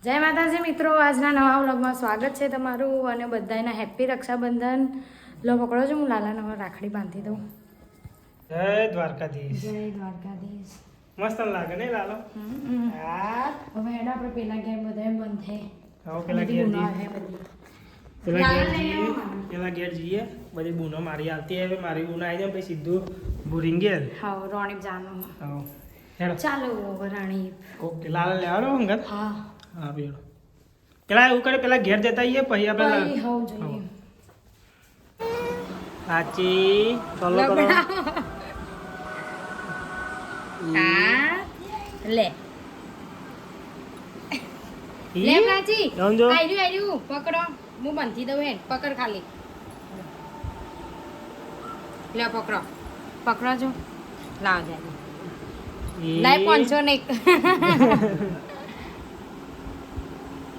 જય માતાજી મિત્રો, આજના નવા વ્લોગમાં સ્વાગત છે તમારું અને બધાના હેપી રક્ષાબંધન. લો પકડો છો, હું લાલાને હવે રાખડી બાંધી દઉં. જય દ્વારકાધીશ. જય દ્વારકાધીશ. મસ્ત લાગે ને લાલો? હા. હવે એના આપણે પેલા ઘેર બધા બંધ છે. હવે પેલા ઘેર જઈએ બધી બૂનો મારી આવતી હવે મારી બૂનો આવી જાય પછી સીધું ભૂરીને ઘેર. હા, રોણીપ જાનું. હા હેડો ચાલો રાણીપ. ઓકે લાલા લેવાનો અંગત. હા હા બેડો. પેલા એવું કરે પેલા ઘેર જતા આવીએ પછી આપણે હોવ જોઈએ. સાચી ફોલો કરો. હા લે લે પ્રાચી સમજો આયુ પકડો, હું બાંધી દઉં. હે પકડ ખાલી. લે પકડો પકડો જો. લાવ જાય લાય 500 ને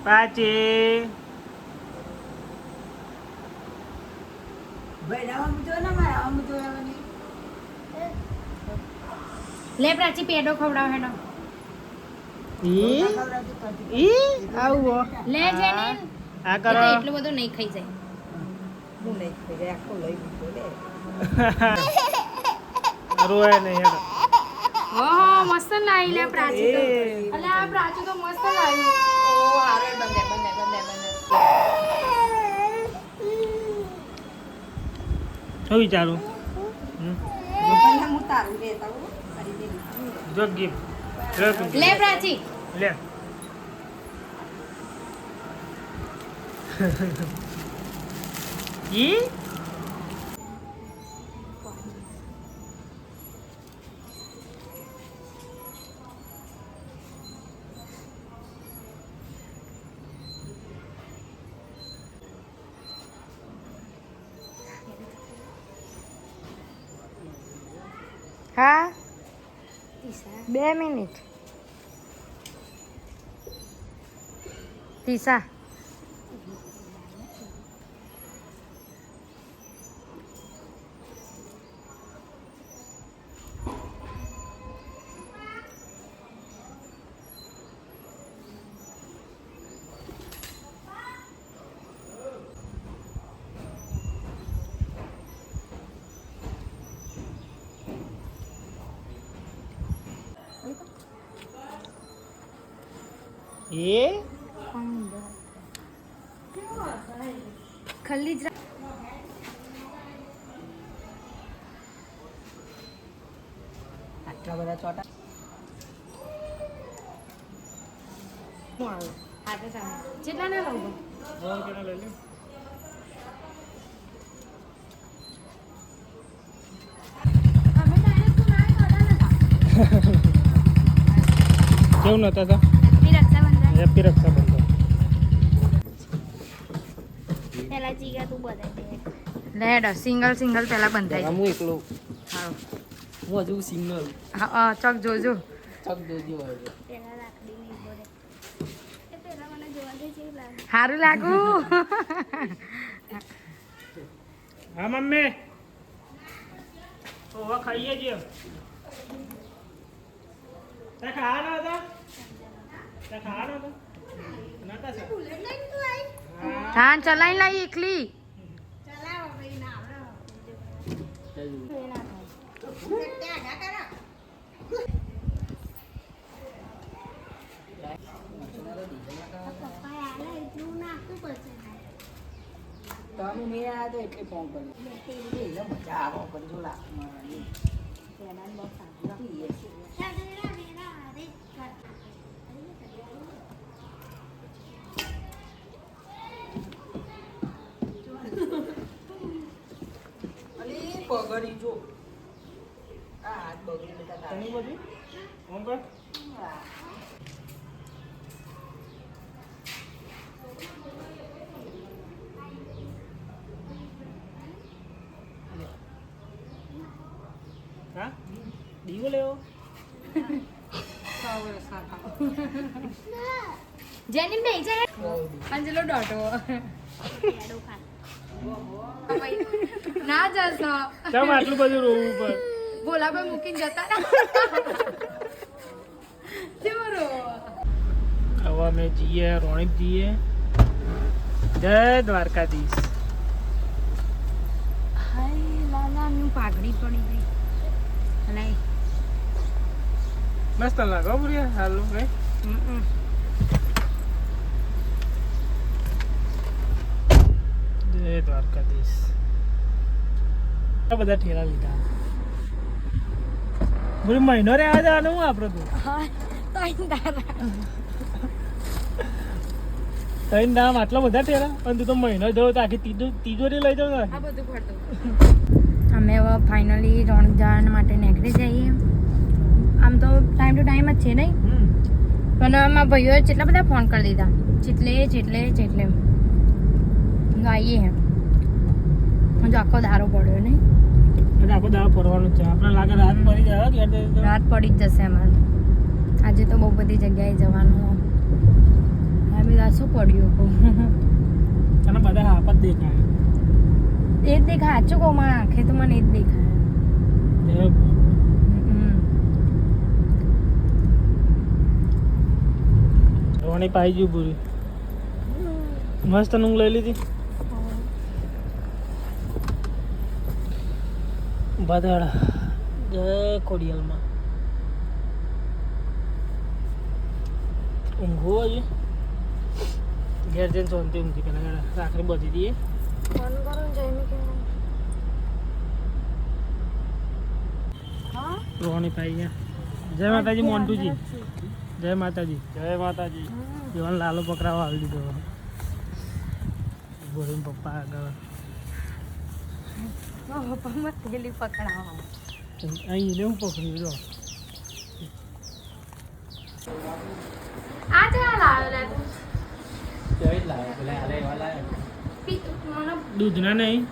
પાછી લે પ્રાચી પેડો ખવડાવ હેડો. આવો લે જેની આ કરો. એટલું બધું નહીં ખાઈ જાય. રોય નહીં હેડો. ઓહો મસ્ત લાવી લે પ્રાચી તો. અલે આ પ્રાચી તો મસ્ત લાવી. ઓ હારે બંધે બંધે બંધે બંધે. શું વિચારું? જો ગિફ્ટ લે પ્રાચી લે. ઈ હા 2 મિનિટ. તીસા એ ખલ્લી જ આટલા બધા ચોટા હાથે સામે જેટલા ના લઉં ફોન કરીને લઈ લે. અમે ડાયરેક્ટ તો ના કાઢા કેવું નતા તા? રક્ષાબંધન હેપી રક્ષાબંધન. પેલા જીગા તું બધાય દે. લેડો સિંગલ સિંગલ પેલા બંધાઈ હું એકલો હા હું હજુ સિગ્નલ હા ચક જોજો. ચક દોજી હોય પેલા લાકડી ની બોલે એ પેલા મને જોવા દે છે લાગે સારું લાગુ. હા મમ્મી ઓવા ખાઈએ છીએ. તે ખાવાનો હતો? તે ખાવાનો હતો? નતા સર. હા ચલાઈ લાઈ એકલી. તમે મેં આવ્યા તો એટલે ફોન કર્યો મજા આવો કરજો લાખમાં પગડી જો આ હાથ બગડી બધા તને બધી ઓમ કર. હા દીવો લેવો. જેની બે છે અંજલો ડોટો ના જશો. કેમ આટલું બધું રોવું પર? ભોલાભાઈ મૂકીને જતા ને. કેવો રો હવે અમે જઈએ રોણિક જઈએ. જય દ્વારકાધીશ. હાય લાલાની પાઘડી પડી ગઈ. અને મસ્ત લાગો બુરિયા હાલો ભાઈ. જય દ્વારકાધીશ. આ બધા ઠેલા લીધા. બોલે મહિનો રે આ જવાનું આપણે તો. હા તઈ તારા તઈ નામ આટલા બધા ઠેલા પણ તું તો મહિનો જવો તો આખી તિજોરી લઈ જાવ ને. આ બધું ફરતું. અમે હવે ફાઇનલી રોણક જવા માટે નીકળી જઈએ. આમ તો ટાઈમ ટુ ટાઈમ જ છે નહીં, પણ મારા ભાઈઓએ કેટલા બધા ફોન કરી દીધા. જેટલે આવીએ હે જો આખો દારો પડ્યો નહીં. એટલે આખો દાડો ફરવાનું છે. આપણે લાગે રાત પડી જાય કે રાત પડી જ જશે અમારે. આજે તો બહુ બધી જગ્યાએ જવાનું. આ બધા શું પડ્યું તને બધા હાપ જ દેખાય. એ જ દેખાય. સાચું કહું મારા આંખે તો મને એ જ દેખાય. રોણી પાઈ ગયું પૂરી. મસ્ત ઊંઘ લઈ લીધી. બધાડા જય ખોડિયાલમાં ઊંઘો હજી ઘેર જઈને શાંતિ ઊંઘી પેલા રાખડી બધી દઈએ. રોણી પાઈ ગયા. જય માતાજી મોન્ટુજી. જય માતાજી. જય માતાજી. જીવન લાલો પકડાવા આવી દીધો. બોરીને પપ્પા આગળ પપ્પામાં થેલી પકડાવા અહીં હું પકડ્યું જો. આ જરા લાવ્યો લે તું. મને દૂધના નહીં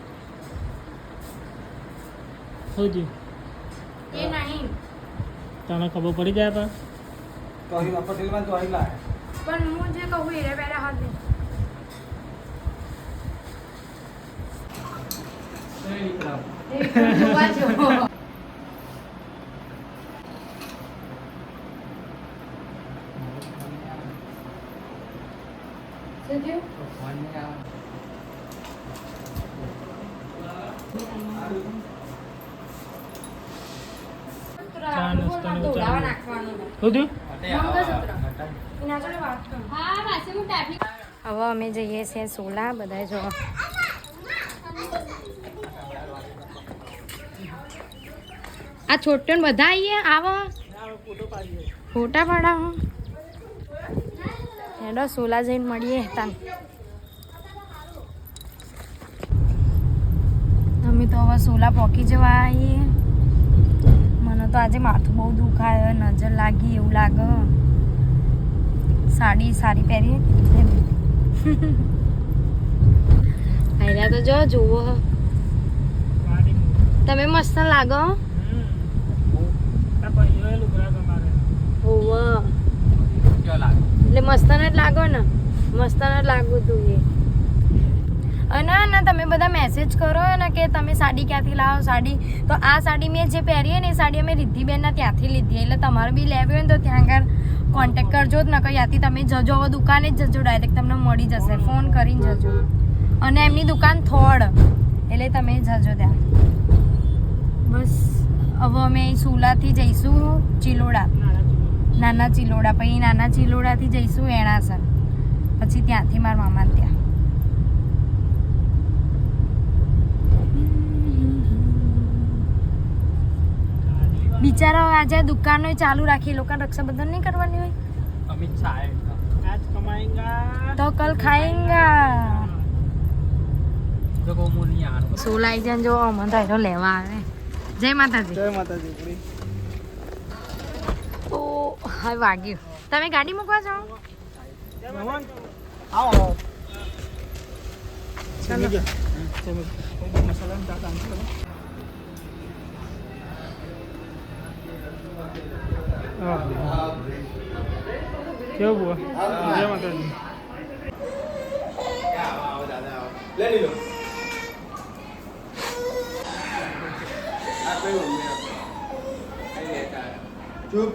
હોજી એ નહીં તને ખબર પડી જાય પણ હું જે કહું એ પહેલા હાથ દે. જોવા જો હવે અમે જઈએ છીએ સોલા. બધા જો આ છોટો ને બધા આવીએ આવો ફોટા પાડાવો. હેડો સોલા જઈને મળીએ. અમે તો હવે સોલા પહોંચી જવા આવીએ. મને તો આજે માથું બહુ દુખાય, નજર લાગી એવું લાગે. સાડી સારી પહેરીએ આયલા તો જો જુઓ તમે મસ્ત લાગો. એટલે મસ્ત જ લાગો ને. મસ્ત જ લાગુ તું એ. અને તમે બધા મેસેજ કરો ને કે તમે સાડી ક્યાંથી લાવો સાડી. તો આ સાડી મેં જે પહેરી ને એ સાડી અમે રિદ્ધિબેનના ત્યાંથી લીધી. એટલે તમારે બી લેવી હોય ને તો ત્યાં આગળ કોન્ટેક્ટ કરજો જ. નકર ત્યાંથી તમે જજો. હવે દુકાને જ જજો. ડાયરેક્ટ તમને મળી જશે. ફોન કરીને જજો. અને એમની દુકાન થોડ એટલે તમે જજો ત્યાં. બસ હવે અમે સુલાથી જઈશું ચિલોડા. નાના ચિલોડા. પછી નાના ચિલોડાથી જઈશું એણાસર. પછી ત્યાંથી મારા મામા ત્યાં. બિચારા આજે દુકાનો ચાલુ રાખી. એ લોકોને રક્ષાબંધન નહીં કરવાની હોય. અમિત શાહ આજ કમાएंगा તો કલ ખાएंगा. જો કો મોની યાર સોલાઈ જન જો અમન તો લેવા આવે. જય માતાજી. જય માતાજી. ઓ હા વાગ્યું. તમે ગાડી મૂકવા જાઓ. આવો ચલો મસાલા ડાકા કરો. કેવું બોલ. જય માતાજી. ले लो चुप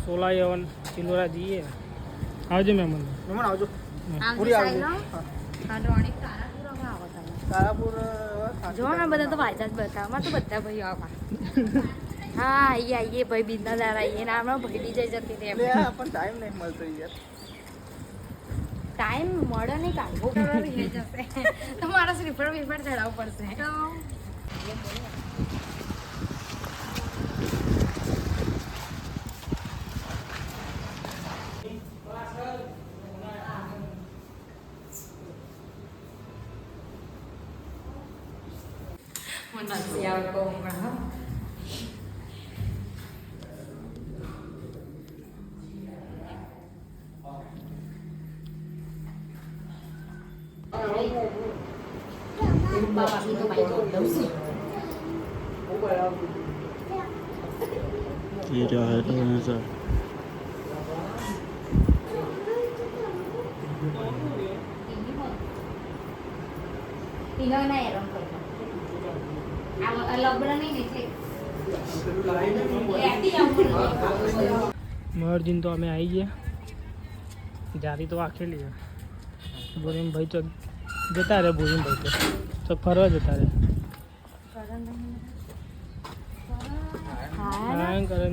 સોલા યવન ચિલોરા જઈએ. આવજો મહેમાન. મહેમાન આવજો. પૂરી આવજો. તારાપુર જો ને બધા તો વાંચા જ બતાવવામાં તો બધા ભાઈઓ આવા. હા આઈએ ભાઈ બિંદાદાર આઈએ ને આમનો ભાઈ ડીજે જતી રહે પણ ટાઈમ નહીં મળતો યાર. ટાઈમ મળે નહીં કાઢવો રહી જશે તો મારા શ્રીફળ વિફળ ચડાવવું પડશે. નથી આવતો હમણાં. ये क्या है तो ऐसा પીલો ના એરમ કરતો આ લબડા નહીં એટલે મરજીન તો અમે આવી ગયા. જારી તો આખેલી છે. બોરીમ ભાઈ તો જતા રહે. બોરીમ ભાઈ તો ફરવા જતા રહે. હા કરે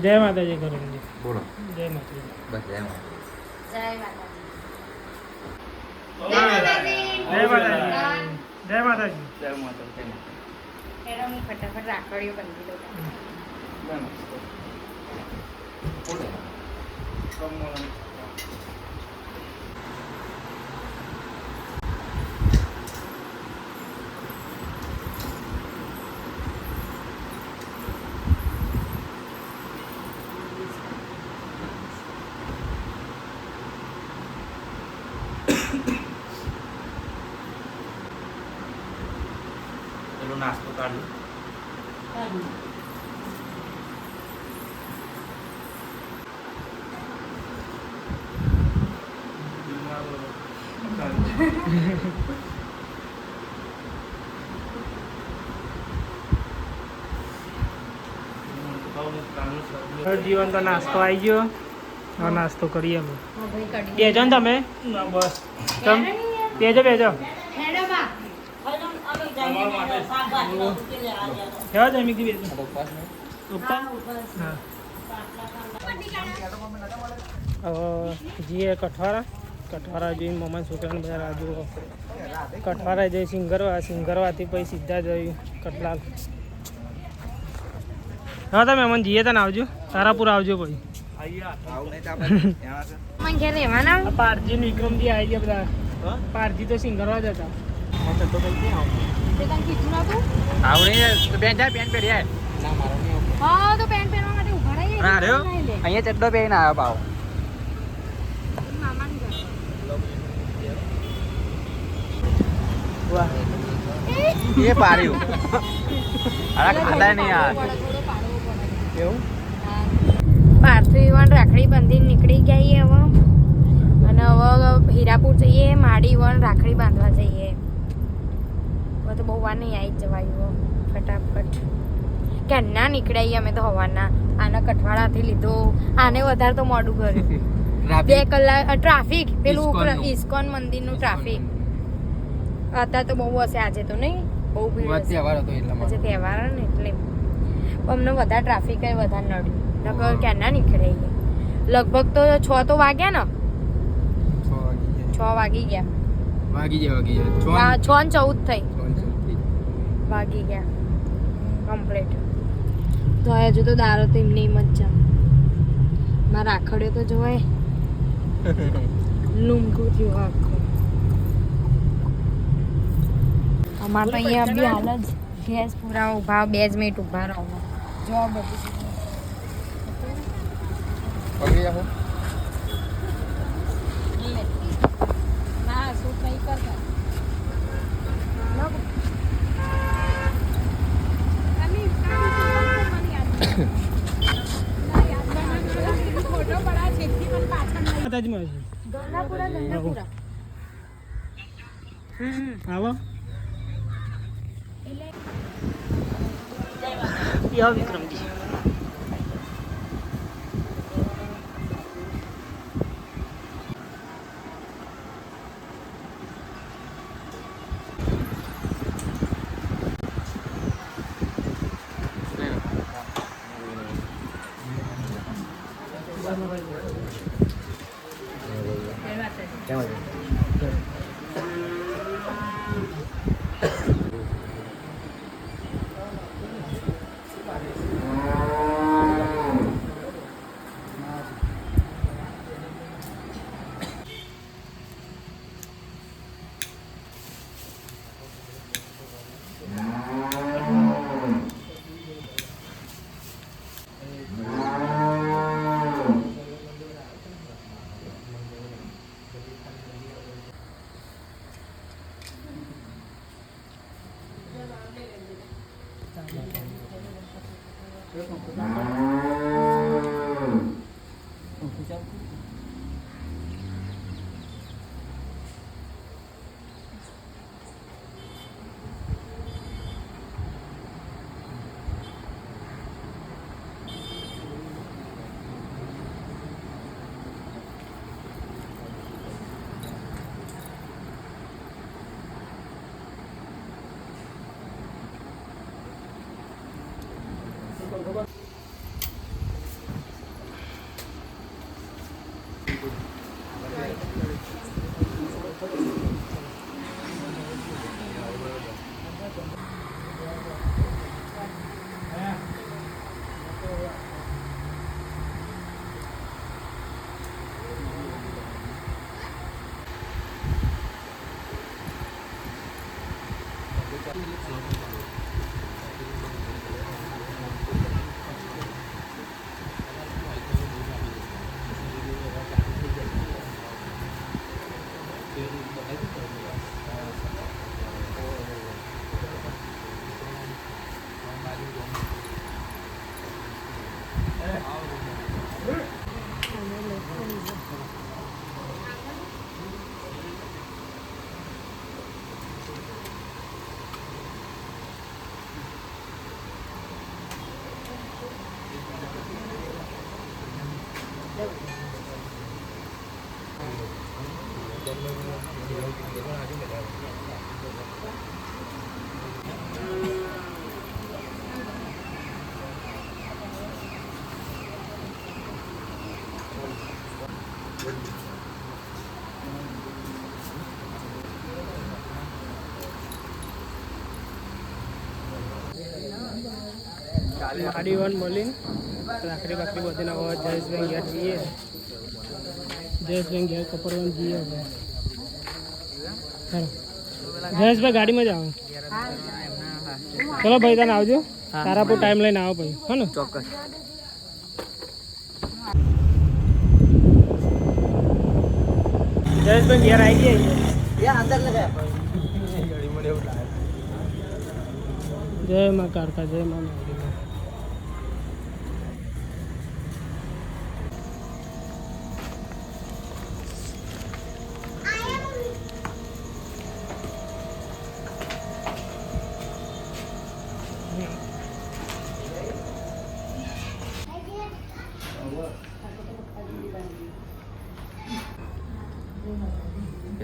જય માતાજી કરું. બોલો. જય માતાજી. બસ જય માતા. જય માતાજી. જય માતાજી. જય માતાજી. જય માતા. એનો હું ફટાફટ રાખડીઓ બંધી દઉં. પેલો નાસ્તો કાઢી. જીવન તો નાસ્તો આવી ગયો. હવે નાસ્તો કરીએ અમે. ભાઈ કડી બેજો ને તમે. બસ તમ બેજો બેજો. કેવા જમી હતી બેજો. ઉપર હા. હવે જઈએ કઠવારા જોઈને મમ્મા છોકરાને બધા રાજુ કઠવારા જઈ સિંગરવાથી પછી સીધા જઈ કટલાલ. હા તમે મમ્મા જઈએ તને આવજો. તારાપુર આવજો પછી. મને ઘેર રહેવાના આ પારજી ને વિક્રમજી આવી ગયા બધા. પારજી તો સિંગરવા જ હતા. તે તને કીધું નતું? હા તો પેન્ટ પહેરવા માટે ઉભા રહીએ. અહીંયા ચડ્ડો પહેરીને આવ્યો પાવ. મામાનું ઘર. એ પાડ્યું. અરે ખાધા નહીં યાર. થોડો પાડવો પડે. એવું? પાર્થિવ વન રાખડી બાંધીને નીકળી ગયા હવે. અને હવે હીરાપુર જઈએ. માડી વન રાખડી બાંધવા જઈએ. હવે તો બહુ વાર નહીં આવી જ જવાયું ફટાફટ. ક્યારના નીકળ્યા અમે તો હવાના. આના કઠવાળાથી લીધો. આને વધારે તો મોડું કર્યું. 2 કલાક ટ્રાફિક પેલું ઇસ્કોન મંદિરનું ટ્રાફિક. અત્યારે તો બહુ હશે આજે તો નહીં બહુ ભીડ હશે. આજે તહેવાર ને એટલે અમને વધારે ટ્રાફિક વધારે નડ્યું. નકર ક્યારના નીકળે લગભગ તો 6 તો વાગ્યા ને 6 વાગી ગયા 6 ને 14 થઈ વાગી ગયા કમ્પ્લીટ. તો હજુ તો દારો તો એમને એમ જ છે મારા રાખડ્યો તો જોવાય લૂંગું થયું આખું અમારે તો અહીંયા બી હાલ જ ગેસ પૂરા ઊભા 2 જ મિનિટ ઊભા રહો જો બધું પકડી રાખો ના શું નહીં કરતા માતાજીમાં છે. ગંગાપુરા આવો યા વિક્રમજી ગાડી વન બોલીને રાખડી બાકડી બધીને હવે જયેશભાઈ ઘેર જઈએ જયેશભાઈ ઘેર કપડવાનું જઈએ હવે ચાલો જયેશભાઈ ગાડીમાં જ આવો ચલો ભાઈ તને આવજો તારાપુર ટાઈમ લઈને આવો ભાઈ હો ને ચોક્કસ જયેશભાઈ ઘેર આવી જઈએ અંદર લગાય જય મા કારકા જય મા મેરી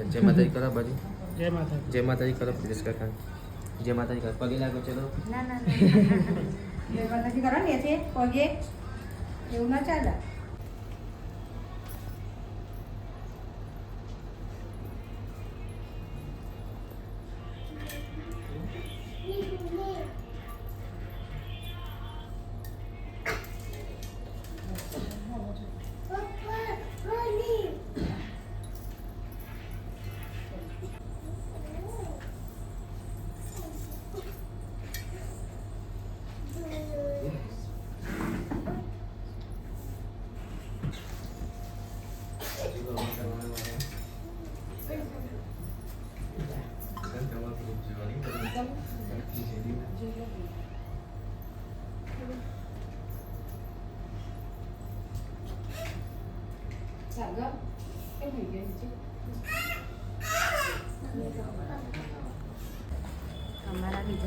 જય માતાજી કરો બાજુ જય માતા જય માતાજી કરો પ્લીઝ કાકા જય માતાજી કરો પગે લાગો ચલો માતાજી કરો ને છે પગે એવું ના ચાલે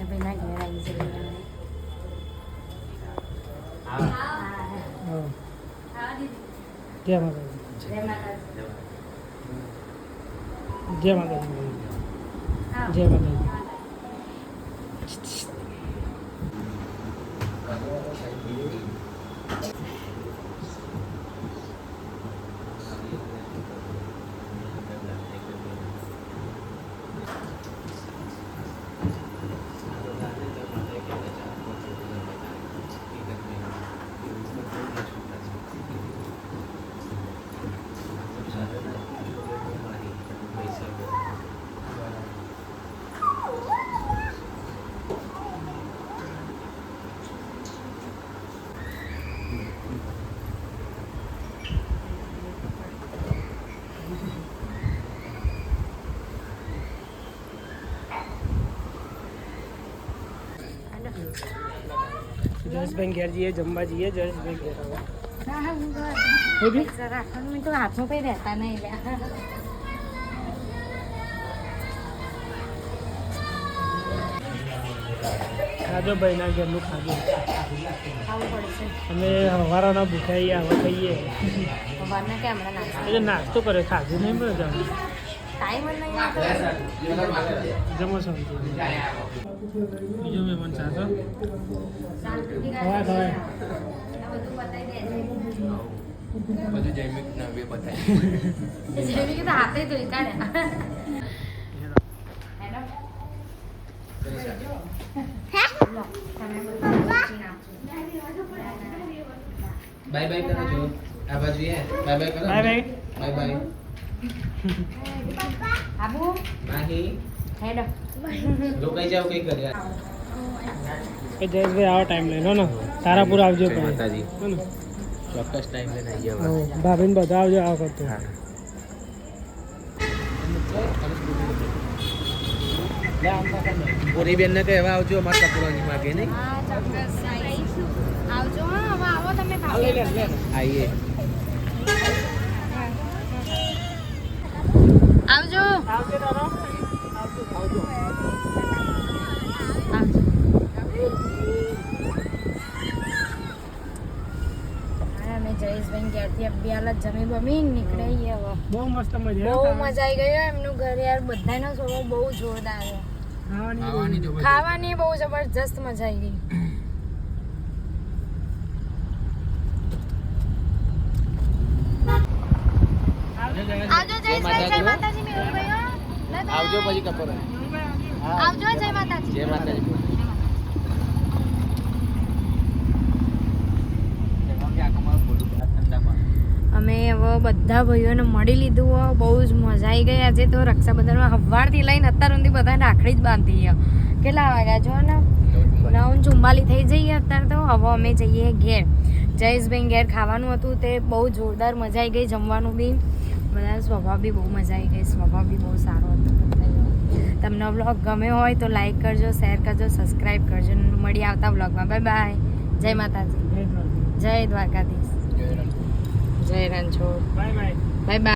ભાઈના ઘેર આવી જઈએ હા. જય માતાજી. જય માતાજી. જય માતાજી. જય માતાજી. જયેશભાઈ ઘેર જઈએ, જમવા જઈએ. જયેશભાઈ ઘેર આવે. પૈસા રાખવાનું મેં તો હાથમાં કઈ રહેતા નહીં લ્યા. ખાજો ભાઈના ઘરનું ખાજો. ખાવું પડશે અમે હવારાના ભૂખાઈએ હવે ખાઈએ. સવારના કે હમણાં નાસ્તા એટલે નાસ્તો કરે, ખાધું નહીં મળે જાવ. ટાઈમ જ નહીં આવતો. જમો શાંતિ. બીજો મહેમાન સાચો શાંતિથી ખવાય ખવાય. આ બધું બતાવી દેજે. બધું જૈમિક ના બે બતાય જેવી કે હાથે ધોઈ કાઢ્યા. હેલો. લો, તમે બધું મૂકી નાખજો. બાય બાય કરો છો આ બાજુ એ બાય બાય કરો bye bye. Bye bye Abu નહીં હેલો. રોકાઈ જાવ કઈ કર્યા એ જયેશભાઈ આવો ટાઈમ લઈ લો ને. તારાપુર આવજો જય ભાઈ. માતાજી. હો ને? ચોક્કસ ટાઈમ લઈને આવી જાવ હો, ભાભીને બધા આવજો આવો કરતો. પૂરી બેન ને કહેવા આવજો અમારા કપડાની માગે નહીં હા ચોક્કસ આવીશું. આવજો હા હવે આવો તમે આવીએ આવજો. આવજો તારો. આવજો. આવજો. હા અમે જયેશભાઈ ઘેરથી અબિયાલ જ જમી બમી નીકળીએ હવે. બહુ મસ્ત મજા બહુ મજા આવી ગઈ હો. એમનું ઘર યાર બધાનો સ્વભાવ બહુ જોરદાર છે. ખાવાની જો ખાવાની બહુ જબરજસ્ત મજા આવી ગઈ. આવજો જયેશભાઈ. જય માતાજી મેહુલભાઈ હો. આવજો પછી કપડ આવજો જય માતાજી. જય માતાજી અમે હવે બધા ભાઈઓને મળી લીધું હો. બહુ જ મજા આવી ગઈ. આજે તો રક્ષાબંધનમાં સવારથી લઈને અત્યાર સુધી બધાને રાખડી જ બાંધી છે. કેટલા વાગ્યા જો ને 9:44 થઈ જઈએ અત્યારે તો. હવે અમે જઈએ ઘેર. જયેશભાઈ ઘેર ખાવાનું હતું તે બહુ જોરદાર મજા આવી ગઈ. જમવાનું બી બધા સ્વભાવ બી બહુ મજા આવી ગઈ. સ્વભાવ બી બહુ સારો હતો બધાનો. તમને વ્લોગ ગમ્યો હોય તો લાઈક કરજો, શેર કરજો, સબસ્ક્રાઈબ કરજો. મળી આવતા વ્લોગમાં. Bye bye. જય માતાજી. જય દ્વારકાધીશ. જય Ranchhod. Bye bye. Bye bye.